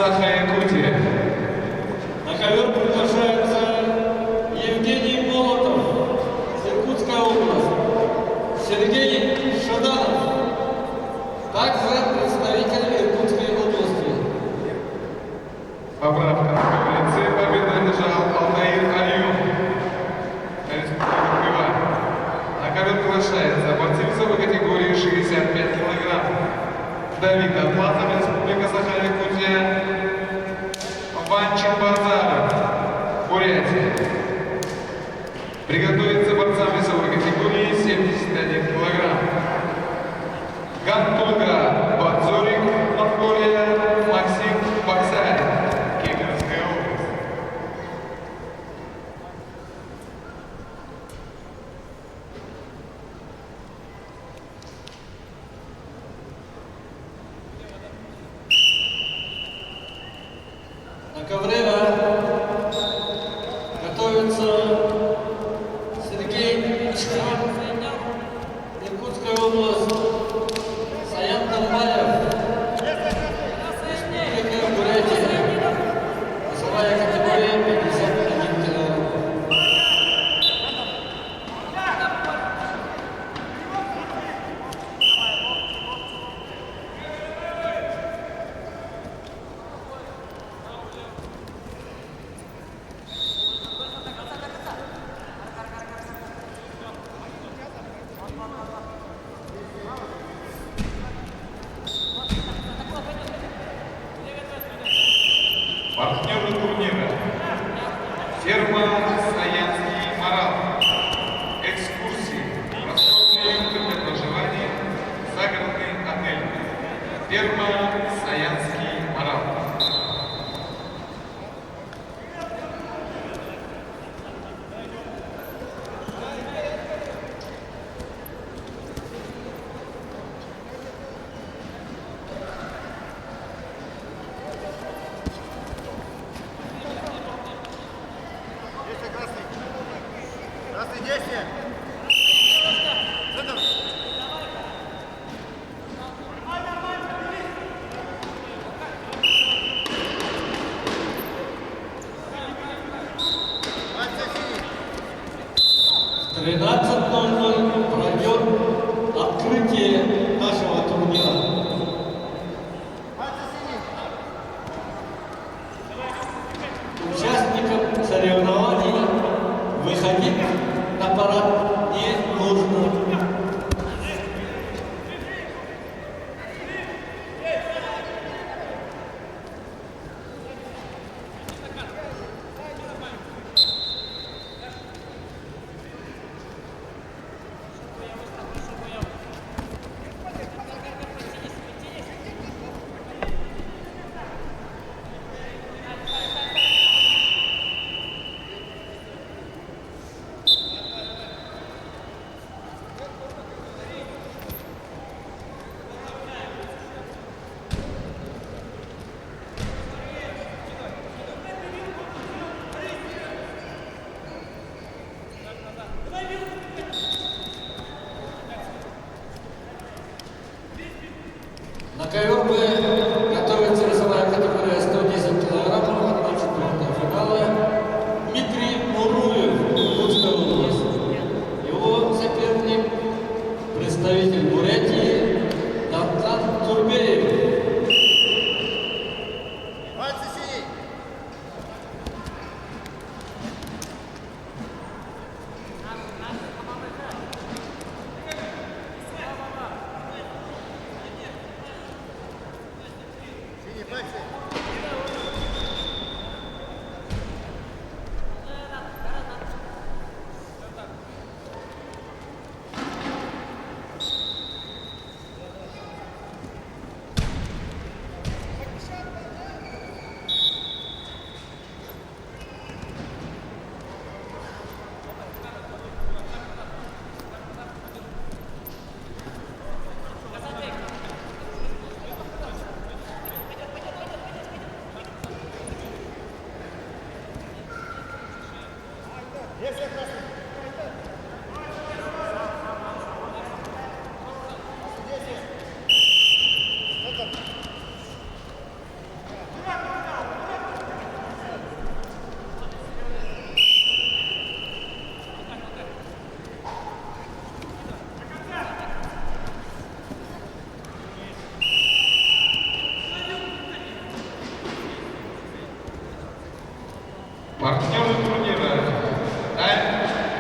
Саха-Якутия. На ковер приглашается Евгений Молотов, Иркутская область, Сергей Шаданов, также представитель Иркутской области. Поправка на коврице. Победу одержал Алтаир Алиев, Республика Тыва. На ковер приглашается борцы весовой категории 65 кг. Давид Атласов, Республика Саха-Якутия. Ванчин Базаров, Бурятия. Приготовиться борцам весовой категории 71 кг. Гантуга Бадзорик, Монголия. Максим Баксарин, Кемеровская область. На ковре готовится Сергей Ичкан, Иркутская область, Саян Тамбаев, Республика Бурятия, весовая категория 51 кг. Партнеры турнира. Ферма «Саянский Морал». Экскурсии. Роскошные юрты для проживания. Загородный отель. Ферма «Саянский Морал». Красный действие! Центр! В 13:00 пройдет открытие нашего турнира. Участникам соревнований выходить на парад не нужно. На ковер готовится весовая категория 110 кг, от четвертого финала. Дмитрий Муруев, Иркутская область. Его соперник — представитель Бурятии Дантан Турбеев. Пальцы синий! Синий пальцы!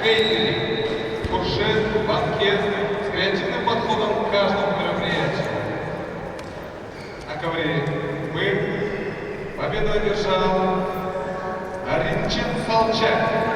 кейтеринг, фуршет, банкет с креативным подходом к каждому мероприятию. На ковре мы победу одержал Аринчин Салчак.